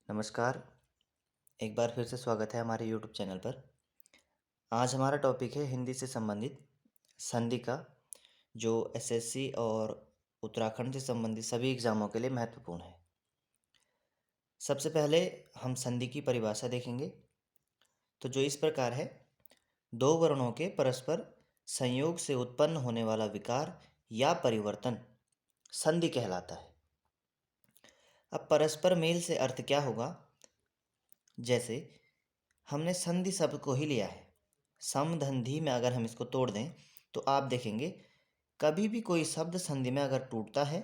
नमस्कार। एक बार फिर से स्वागत है हमारे यूट्यूब चैनल पर। आज हमारा टॉपिक है हिंदी से संबंधित संधि का, जो एसएससी और उत्तराखंड से संबंधित सभी एग्ज़ामों के लिए महत्वपूर्ण है। सबसे पहले हम संधि की परिभाषा देखेंगे, तो जो इस प्रकार है: दो वर्णों के परस्पर संयोग से उत्पन्न होने वाला विकार या परिवर्तन संधि कहलाता है। अब परस्पर मेल से अर्थ क्या होगा? जैसे हमने संधि शब्द को ही लिया है, सम धन धी में अगर हम इसको तोड़ दें तो आप देखेंगे कभी भी कोई शब्द संधि में अगर टूटता है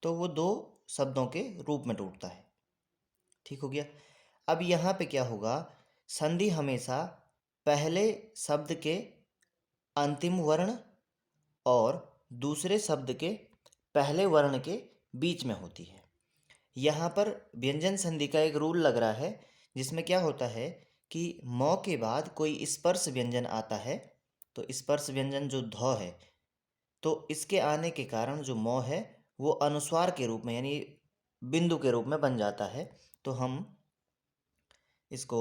तो वो दो शब्दों के रूप में टूटता है। ठीक हो गया। अब यहाँ पे क्या होगा? संधि हमेशा पहले शब्द के अंतिम वर्ण और दूसरे शब्द के पहले वर्ण के बीच में होती है। यहाँ पर व्यंजन संधि का एक रूल लग रहा है, जिसमें क्या होता है कि मौ के बाद कोई स्पर्श व्यंजन आता है, तो स्पर्श व्यंजन जो ध है, तो इसके आने के कारण जो मौ है वो अनुस्वार के रूप में यानी बिंदु के रूप में बन जाता है। तो हम इसको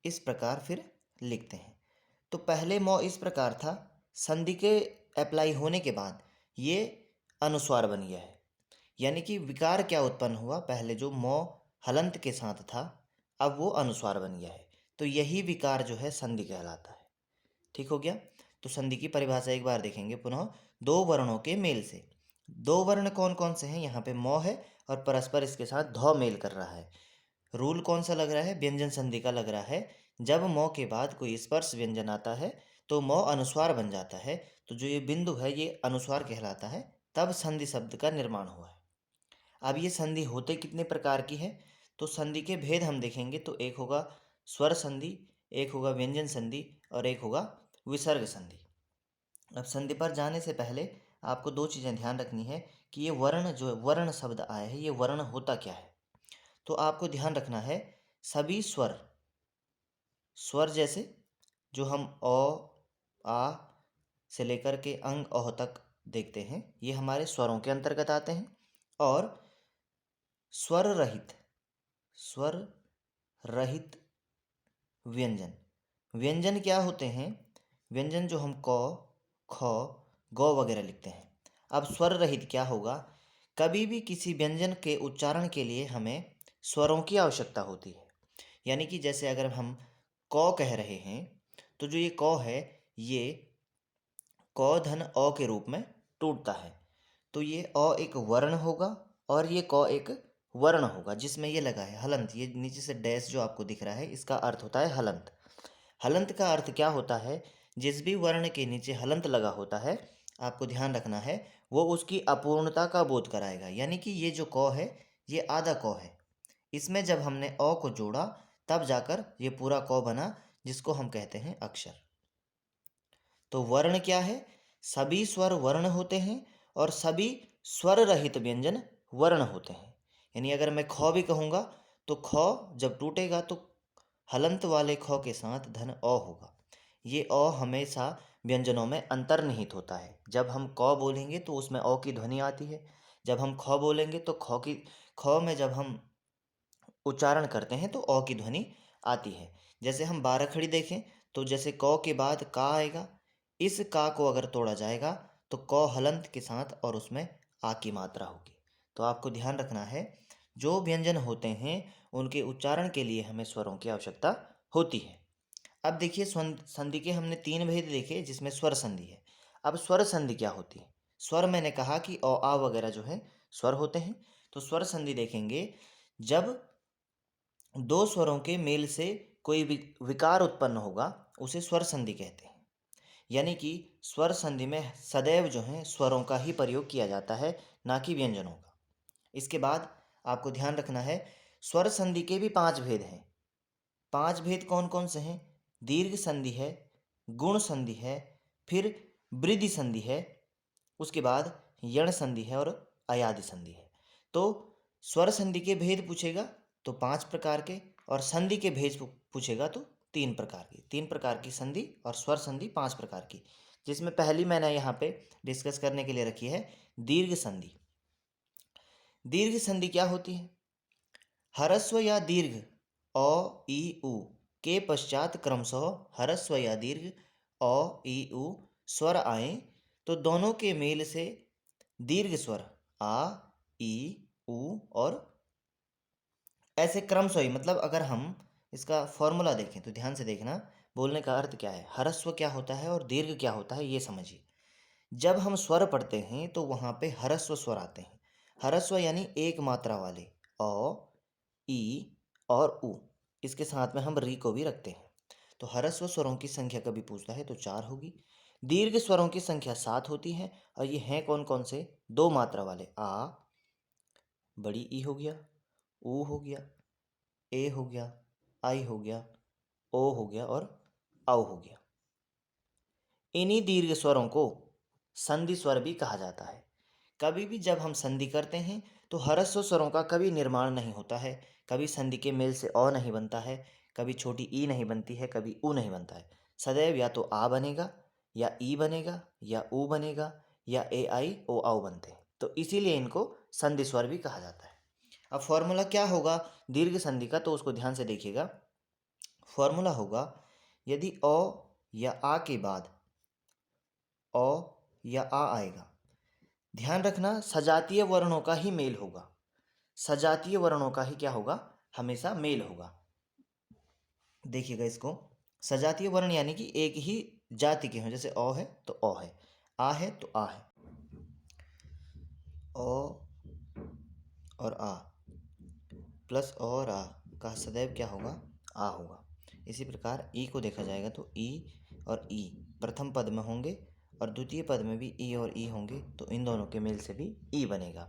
इस प्रकार फिर लिखते हैं। तो पहले मौ इस प्रकार था, संधि के अप्लाई होने के बाद ये अनुस्वार बन गया है। यानी कि विकार क्या उत्पन्न हुआ? पहले जो मौ हलंत के साथ था, अब वो अनुस्वार बन गया है, तो यही विकार जो है संधि कहलाता है। ठीक हो गया। तो संधि की परिभाषा एक बार देखेंगे पुनः। दो वर्णों के मेल से, दो वर्ण कौन कौन से हैं? यहाँ पे मौ है और परस्पर इसके साथ ध मेल कर रहा है। रूल कौन सा लग रहा है? व्यंजन संधि का लग रहा है। जब मौ के बाद कोई स्पर्श व्यंजन आता है तो मौ अनुस्वार बन जाता है, तो जो ये बिंदु है ये अनुस्वार कहलाता है, तब संधि शब्द का निर्माण हुआ है। अब ये संधि होते कितने प्रकार की है? तो संधि के भेद हम देखेंगे, तो एक होगा स्वर संधि, एक होगा व्यंजन संधि और एक होगा विसर्ग संधि। अब संधि पर जाने से पहले आपको दो चीज़ें ध्यान रखनी है कि ये वर्ण, जो वर्ण शब्द आया है, ये वर्ण होता क्या है। तो आपको ध्यान रखना है, सभी स्वर, स्वर जैसे जो हम अ, आ से लेकर के अंग अह तक देखते हैं, ये हमारे स्वरों के अंतर्गत आते हैं। और स्वर रहित, स्वर रहित व्यंजन, व्यंजन क्या होते हैं? व्यंजन जो हम क, ख, ग वगैरह लिखते हैं। अब स्वर रहित क्या होगा? कभी भी किसी व्यंजन के उच्चारण के लिए हमें स्वरों की आवश्यकता होती है। यानी कि जैसे अगर हम क कह रहे हैं, तो जो ये क है ये क धन अ के रूप में टूटता है, तो ये अ एक वर्ण होगा और ये क एक वर्ण होगा, जिसमें ये लगा है हलंत। ये नीचे से डैश जो आपको दिख रहा है, इसका अर्थ होता है हलंत। हलंत का अर्थ क्या होता है? जिस भी वर्ण के नीचे हलंत लगा होता है, आपको ध्यान रखना है, वो उसकी अपूर्णता का बोध कराएगा। यानी कि ये जो क है ये आधा क है, इसमें जब हमने अ को जोड़ा तब जाकर ये पूरा क बना, जिसको हम कहते हैं अक्षर। तो वर्ण क्या है? सभी स्वर वर्ण होते हैं और सभी स्वर रहित व्यंजन वर्ण होते हैं। यानी अगर मैं ख भी कहूँगा तो ख जब टूटेगा तो हलंत वाले ख के साथ धन अ होगा। ये अ हमेशा व्यंजनों में अंतर्निहित होता है। जब हम क बोलेंगे तो उसमें अ की ध्वनि आती है, जब हम ख बोलेंगे तो ख में जब हम उच्चारण करते हैं तो अ की ध्वनि आती है। जैसे हम बाराखड़ी देखें तो जैसे क के बाद का आएगा, इस का को अगर तोड़ा जाएगा तो क हलंत के साथ और उसमें आ की मात्रा होगी। तो आपको ध्यान रखना है, जो व्यंजन होते हैं उनके उच्चारण के लिए हमें स्वरों की आवश्यकता होती है। अब देखिए संधि के हमने तीन भेद देखे, जिसमें स्वर संधि है। अब स्वर संधि क्या होती है? स्वर मैंने कहा कि अ आ वगैरह जो है स्वर होते हैं। तो स्वर संधि देखेंगे, जब दो स्वरों के मेल से कोई विकार उत्पन्न होगा, उसे स्वर संधि कहते हैं। यानी कि स्वर संधि में सदैव जो है स्वरों का ही प्रयोग किया जाता है, ना कि व्यंजनों का। इसके बाद आपको ध्यान रखना है, स्वर संधि के भी पांच भेद हैं। पांच भेद कौन कौन से हैं? दीर्घ संधि है, गुण संधि है, फिर वृद्धि संधि है, उसके बाद यण संधि है और अयादि संधि है। तो स्वर संधि के भेद पूछेगा तो पांच प्रकार के, और संधि के भेद पूछेगा तो तीन प्रकार की। तीन प्रकार की संधि और स्वर संधि पांच प्रकार की, जिसमें पहली मैंने यहाँ पे डिस्कस करने के लिए रखी है दीर्घ संधि। दीर्घ संधि क्या होती है? ह्रस्व या दीर्घ अ ई उ के पश्चात क्रमशः ह्रस्व या दीर्घ अ ई उ स्वर आए तो दोनों के मेल से दीर्घ स्वर आ ई उ और ऐसे क्रमशः ही, मतलब अगर हम इसका फॉर्मूला देखें तो ध्यान से देखना, बोलने का अर्थ क्या है, ह्रस्व क्या होता है और दीर्घ क्या होता है ये समझिए। जब हम स्वर पढ़ते हैं तो वहाँ पे ह्रस्व स्वर आते हैं। ह्रस्व यानी एक मात्रा वाले अ, ई और उ, इसके साथ में हम री को भी रखते हैं। तो ह्रस्व स्वरों की संख्या कभी पूछता है तो 4 होगी। दीर्घ स्वरों की संख्या 7 होती है और ये हैं कौन कौन से, दो मात्रा वाले आ, बड़ी ई हो गया, ऊ हो गया, ए हो गया, आई हो गया, ओ हो गया और औ हो गया। इन्हीं दीर्घ स्वरों को संधि स्वर भी कहा जाता है। कभी भी जब हम संधि करते हैं तो ह्रस्व स्वरों का कभी निर्माण नहीं होता है, कभी संधि के मेल से अ नहीं बनता है, कभी छोटी ई नहीं बनती है, कभी ऊ नहीं बनता है। सदैव या तो आ बनेगा या ई बनेगा या ऊ बनेगा या ए आई ओ औ बनते हैं, तो इसीलिए इनको संधि स्वर भी कहा जाता है। अब फॉर्मूला क्या होगा दीर्घ संधि का, तो उसको ध्यान से देखिएगा। फॉर्मूला होगा, यदि अ या आ के बाद अ या आ आएगा, ध्यान रखना सजातीय वर्णों का ही मेल होगा, सजातीय वर्णों का ही क्या होगा, हमेशा मेल होगा। देखिएगा इसको, सजातीय वर्ण यानी कि एक ही जाति के हों, जैसे अ है तो अ है, आ है तो आ है, अ और आ प्लस अ और आ का सदैव क्या होगा, आ होगा। इसी प्रकार ई को देखा जाएगा तो ई और ई प्रथम पद में होंगे और द्वितीय पद में भी ई और ई होंगे, तो इन दोनों के मेल से भी ई बनेगा।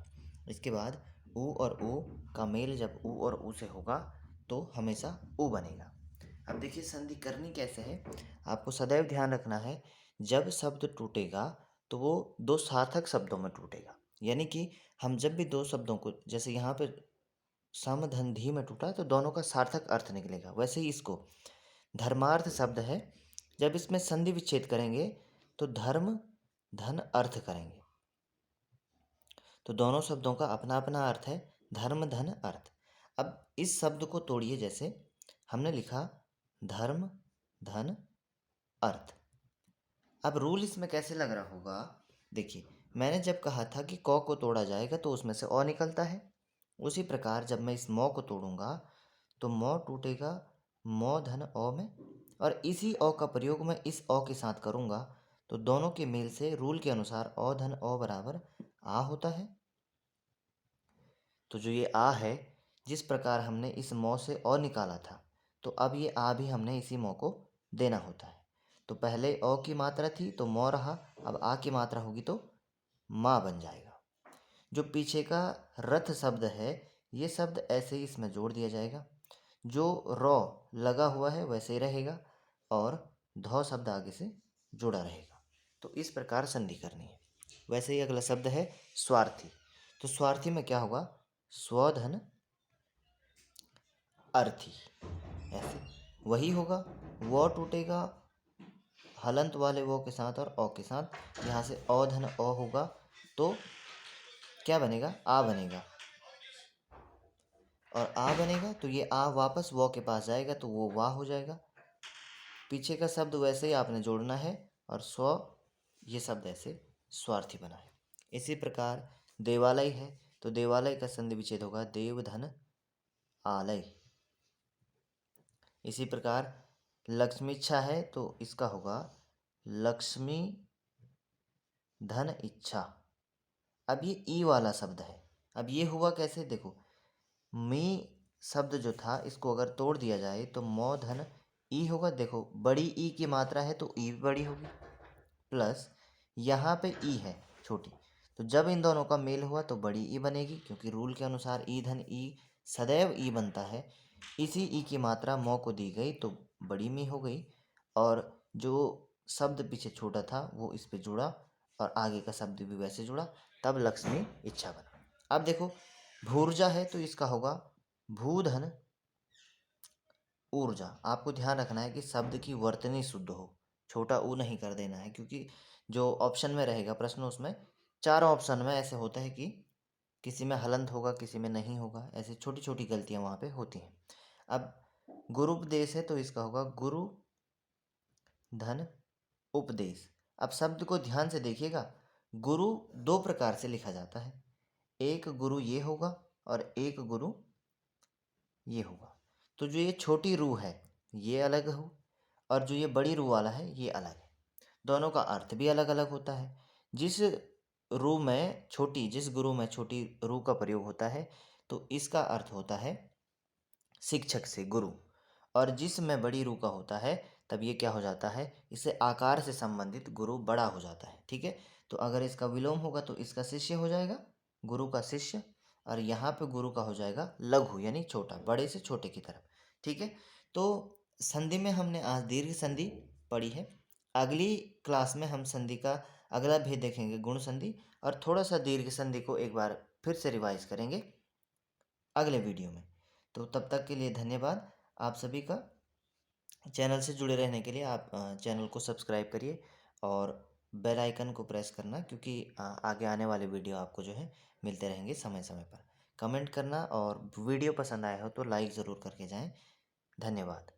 इसके बाद ऊ और ऊ का मेल जब ऊ और ऊ से होगा तो हमेशा ऊ बनेगा। अब देखिए संधि करनी कैसे है, आपको सदैव ध्यान रखना है, जब शब्द टूटेगा तो वो दो सार्थक शब्दों में टूटेगा। यानी कि हम जब भी दो शब्दों को, जैसे यहाँ पे सम धन धी में टूटा तो दोनों का सार्थक अर्थ निकलेगा, वैसे ही इसको धर्मार्थ शब्द है, जब इसमें संधि विच्छेद करेंगे तो धर्म धन अर्थ करेंगे, तो दोनों शब्दों का अपना अपना अर्थ है, धर्म धन अर्थ। अब इस शब्द को तोड़िए, जैसे हमने लिखा धर्म धन अर्थ। अब रूल इसमें कैसे लग रहा होगा, देखिए मैंने जब कहा था कि क को तोड़ा जाएगा तो उसमें से अ निकलता है, उसी प्रकार जब मैं इस मौ को तोड़ूंगा तो मौ टूटेगा मौ धन अ में, और इसी अ का प्रयोग मैं इस अ के साथ करूंगा तो दोनों के मेल से रूल के अनुसार अ धन अ बराबर आ होता है। तो जो ये आ है, जिस प्रकार हमने इस मौ से अ निकाला था, तो अब ये आ भी हमने इसी मौ को देना होता है। तो पहले अ की मात्रा थी तो मौ रहा, अब आ की मात्रा होगी तो माँ बन जाएगा। जो पीछे का रथ शब्द है, ये शब्द ऐसे ही इसमें जोड़ दिया जाएगा, जो रॉ लगा हुआ है वैसे ही रहेगा और धौ शब्द आगे से जुड़ा रहेगा। तो इस प्रकार संधि करनी है। वैसे ही अगला शब्द है स्वार्थी, तो स्वार्थी में क्या होगा, स्वधन अर्थी, ऐसे वही होगा, वो टूटेगा हलंत वाले वो के साथ और अ के साथ, यहाँ से अ धन अ होगा तो क्या बनेगा, आ बनेगा, और आ बनेगा तो ये आ वापस वो के पास जाएगा तो वो वाह हो जाएगा। पीछे का शब्द वैसे ही आपने जोड़ना है और स्व, ये शब्द ऐसे स्वार्थी बना है। इसी प्रकार देवालय है तो देवालय का संधि विच्छेद होगा देव धन आलय। इसी प्रकार लक्ष्मी इच्छा है तो इसका होगा लक्ष्मी धन इच्छा। अब ये ई वाला शब्द है, अब ये हुआ कैसे, देखो मी शब्द जो था इसको अगर तोड़ दिया जाए तो मौ धन ई होगा, देखो बड़ी ई की मात्रा है तो ई भी बड़ी होगी, प्लस यहाँ पे ई है छोटी, तो जब इन दोनों का मेल हुआ तो बड़ी ई बनेगी, क्योंकि रूल के अनुसार ई धन ई सदैव ई बनता है। इसी ई की मात्रा मौ को दी गई तो बड़ी मी हो गई, और जो शब्द पीछे छोटा था वो इस पे जुड़ा और आगे का शब्द भी वैसे जुड़ा, तब लक्ष्मी इच्छा बना। अब देखो भूर्जा है तो इसका होगा भूधन ऊर्जा। आपको ध्यान रखना है कि शब्द की वर्तनी शुद्ध हो, छोटा ऊ नहीं कर देना है, क्योंकि जो ऑप्शन में रहेगा प्रश्न उसमें चारों ऑप्शन में ऐसे होता है कि किसी में हलंत होगा, किसी में नहीं होगा, ऐसी छोटी छोटी गलतियां वहाँ पे होती हैं। अब गुरुपदेश है तो इसका होगा गुरु धन उपदेश। अब शब्द को ध्यान से देखिएगा, गुरु दो प्रकार से लिखा जाता है, एक गुरु ये होगा और एक गुरु ये होगा। तो जो ये छोटी रू है ये अलग हो, और जो ये बड़ी रू वाला है ये अलग है। दोनों का अर्थ भी अलग अलग होता है। जिस जिस गुरु में छोटी रू का प्रयोग होता है तो इसका अर्थ होता है शिक्षक से गुरु, और जिसमें बड़ी रू का होता है तब ये क्या हो जाता है, इसे आकार से संबंधित गुरु बड़ा हो जाता है। ठीक है, तो अगर इसका विलोम होगा तो इसका शिष्य हो जाएगा, गुरु का शिष्य, और यहाँ पे गुरु का हो जाएगा लघु यानी छोटा, बड़े से छोटे की तरफ। ठीक है, तो संधि में हमने आज दीर्घ संधि पढ़ी है। अगली क्लास में हम संधि का अगला भेद देखेंगे, गुण संधि, और थोड़ा सा दीर्घ संधि को एक बार फिर से रिवाइज करेंगे अगले वीडियो में। तो तब तक के लिए धन्यवाद आप सभी का। चैनल से जुड़े रहने के लिए आप चैनल को सब्सक्राइब करिए और बेल आइकन को प्रेस करना, क्योंकि आगे आने वाले वीडियो आपको जो है मिलते रहेंगे समय समय पर। कमेंट करना, और वीडियो पसंद आया हो तो लाइक ज़रूर करके जाएं। धन्यवाद।